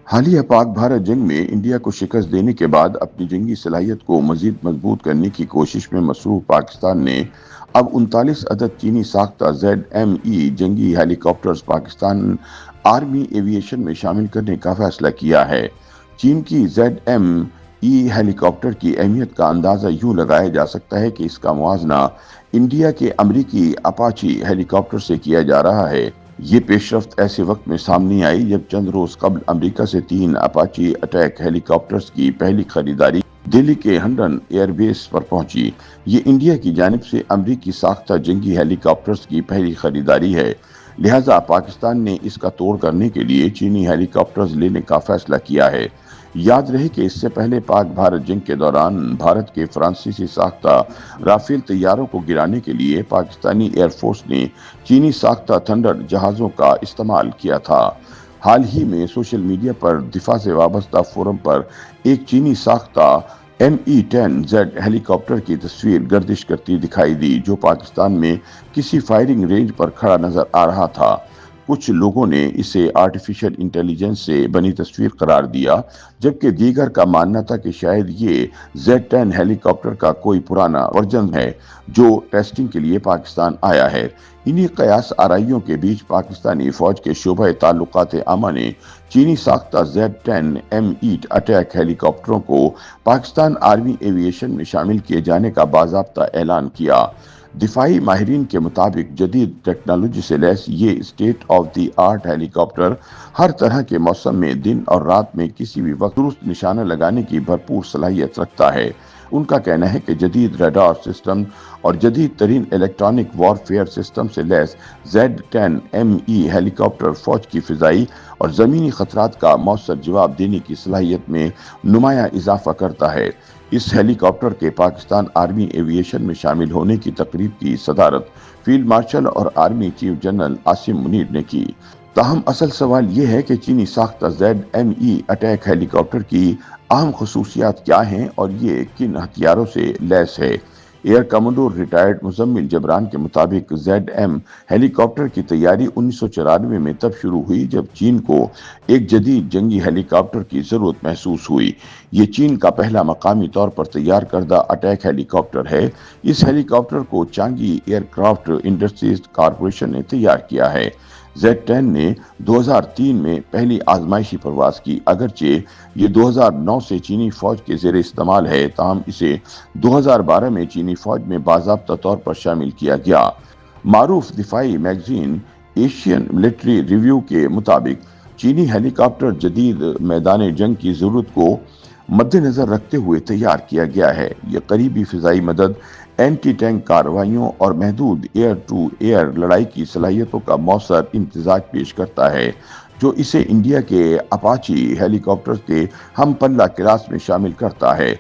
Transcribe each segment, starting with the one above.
حالیہ پاک بھارت جنگ میں انڈیا کو شکست دینے کے بعد اپنی جنگی صلاحیت کو مزید مضبوط کرنے کی کوشش میں مصروف پاکستان نے اب 39 چینی ساختہ ZME جنگی ہیلی کاپٹرز پاکستان آرمی ایویشن میں شامل کرنے کا فیصلہ کیا ہے۔ چین کی ZME ہیلی کاپٹر کی اہمیت کا اندازہ یوں لگایا جا سکتا ہے کہ اس کا موازنہ انڈیا کے امریکی اپاچی ہیلی کاپٹر سے کیا جا رہا ہے۔ یہ پیش رفت ایسے وقت میں سامنے آئی جب چند روز قبل امریکہ سے 3 اپاچی اٹیک ہیلی کاپٹرز کی پہلی خریداری دہلی کے ہنڈن ایئر بیس پر پہنچی۔ یہ انڈیا کی جانب سے امریکی ساختہ جنگی ہیلی کاپٹرز کی پہلی خریداری ہے، لہٰذا پاکستان نے اس کا توڑ کرنے کے لیے چینی ہیلی کاپٹرز لینے کا فیصلہ کیا ہے۔ یاد رہے کہ اس سے پہلے پاک بھارت جنگ کے دوران بھارت کے فرانسیسی ساختہ رافیل طیاروں کو گرانے کے لیے پاکستانی ایئر فورس نے چینی ساختہ تھنڈر جہازوں کا استعمال کیا تھا۔ حال ہی میں سوشل میڈیا پر دفاع سے وابستہ فورم پر ایک چینی ساختہ ME-10Z ہیلی کاپٹر کی تصویر گردش کرتی دکھائی دی، جو پاکستان میں کسی فائرنگ رینج پر کھڑا نظر آ رہا تھا۔ کچھ لوگوں نے اسے آرٹیفیشل انٹیلیجنس سے بنی تصویر قرار دیا، جبکہ دیگر کا ماننا تھا کہ شاید یہ Z-10 ہیلی کاپٹر کا کوئی پرانا ورژن ہے جو ٹیسٹنگ کے لیے پاکستان آیا ہے۔ انہی قیاس آرائیوں کے بیچ پاکستانی فوج کے شعبہ تعلقات عامہ نے چینی ساختہ Z-10ME اٹیک ہیلی کاپٹروں کو پاکستان آرمی ایویشن میں شامل کیے جانے کا باضابطہ اعلان کیا۔ دفاعی ماہرین کے مطابق جدید ٹیکنالوجی سے لیس یہ state of the art helicopter ہر طرح کے موسم میں دن اور رات میں کسی بھی وقت درست نشانہ لگانے کی بھرپور صلاحیت رکھتا ہے۔ ان کا کہنا ہے کہ جدید ریڈار سسٹم اور جدید ترین الیکٹرانک وارفیئر سسٹم سے لیس Z-10ME ہیلی کاپٹر فوج کی فضائی اور زمینی خطرات کا مؤثر جواب دینے کی صلاحیت میں نمایاں اضافہ کرتا ہے۔ اس ہیلی کاپٹر کے پاکستان آرمی ایویشن میں شامل ہونے کی تقریب کی صدارت فیلڈ مارشل اور army chief general Asim Munir نے کی۔ تاہم اصل سوال یہ ہے کہ چینی ساختہ ZME اٹیک ہیلی کاپٹر کی اہم خصوصیات کیا ہیں اور یہ کن ہتھیاروں سے لیس ہے۔ Air commander retired Muzammil Jibran کے مطابق ZM ہیلی کاپٹر کی تیاری 1994 میں تب شروع ہوئی جب چین کو ایک جدید جنگی ہیلی کاپٹر کی ضرورت محسوس ہوئی۔ یہ چین کا پہلا مقامی طور پر تیار کردہ اٹیک ہیلی کاپٹر ہے۔ اس ہیلی کاپٹر کو چانگی ایئر کرافٹ انڈسٹریز کارپوریشن نے تیار کیا ہے۔ Z-10 نے 2003 میں پہلی آزمائشی پرواز کی، اگرچہ یہ 2009 سے چینی فوج کے زیر استعمال ہے، تاہم اسے 2012 میں چینی فوج میں باضابطہ طور پر شامل کیا گیا۔ معروف دفاعی میگزین ایشین ملٹری ریویو کے مطابق چینی ہیلی کاپٹر جدید میدان جنگ کی ضرورت کو مد نظر رکھتے ہوئے تیار کیا گیا ہے۔ یہ قریبی فضائی مدد، اینٹی ٹینک کارروائیوں اور محدود ایئر ٹو ایئر لڑائی کی صلاحیتوں کا مؤثر امتزاج پیش کرتا ہے، جو اسے انڈیا کے اپاچی ہیلی کاپٹرز کے ہم پلہ کلاس میں شامل کرتا ہے۔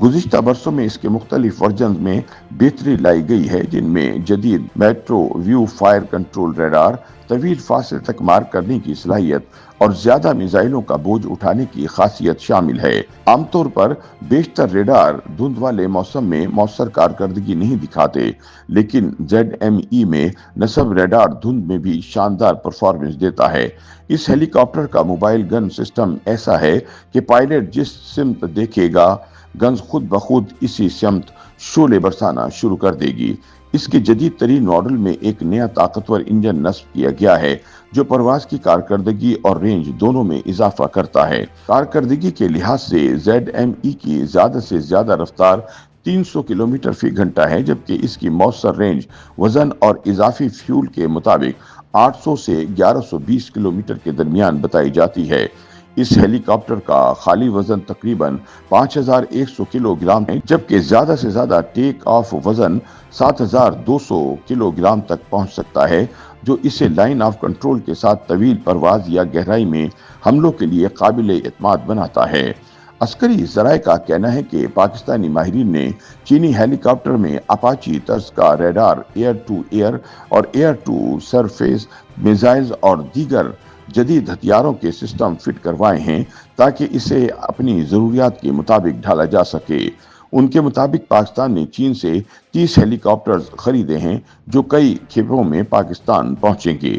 گزشتہ برسوں میں اس کے مختلف ورژنز میں بہتری لائی گئی ہے، جن میں جدید metro wave fire control radar, طویل فاصلے تک مار کرنے کی صلاحیت اور زیادہ میزائلوں کا بوجھ اٹھانے کی خاصیت شامل ہے۔ عام طور پر بیشتر ریڈار دھند والے موسم میں مؤثر کارکردگی نہیں دکھاتے، لیکن ZME میں نصب ریڈار دھند میں بھی شاندار پرفارمنس دیتا ہے۔ اس ہیلی کاپٹر کا موبائل گن سسٹم ایسا ہے کہ پائلٹ جس سمت دیکھے گا، گنز خود بخود اسی سمت شعلے برسانا شروع کر دے گی۔ اس کے جدید ترین ماڈل میں ایک نیا طاقتور انجن نصب کیا گیا ہے جو پرواز کی کارکردگی اور رینج دونوں میں اضافہ کرتا ہے۔ کارکردگی کے لحاظ سے ZME کی زیادہ سے زیادہ رفتار 300 کلومیٹر فی گھنٹہ ہے، جبکہ اس کی مؤثر رینج وزن اور اضافی فیول کے مطابق 800 سے 1120 کلومیٹر کے درمیان بتائی جاتی ہے۔ اس ہیلی کاپٹر کا خالی وزن تقریباً 5100 کلو گرام ہے، جبکہ زیادہ سے زیادہ ٹیک آف وزن 7200 کلو گرام تک پہنچ سکتا ہے، جو اسے لائن آف کنٹرول کے ساتھ طویل پرواز یا گہرائی میں حملوں کے لیے قابل اعتماد بناتا ہے۔ عسکری ذرائع کا کہنا ہے کہ پاکستانی ماہرین نے چینی ہیلی کاپٹر میں اپاچی طرز کا ریڈار، ایئر ٹو ایئر اور ایئر ٹو سرفیس میزائلز اور دیگر جدید ہتھیاروں کے سسٹم فٹ کروائے ہیں تاکہ اسے اپنی ضروریات کے مطابق ڈھالا جا سکے۔ ان کے مطابق پاکستان نے چین سے 30 ہیلی کاپٹرز خریدے ہیں جو کئی کھیپوں میں پاکستان پہنچیں گے۔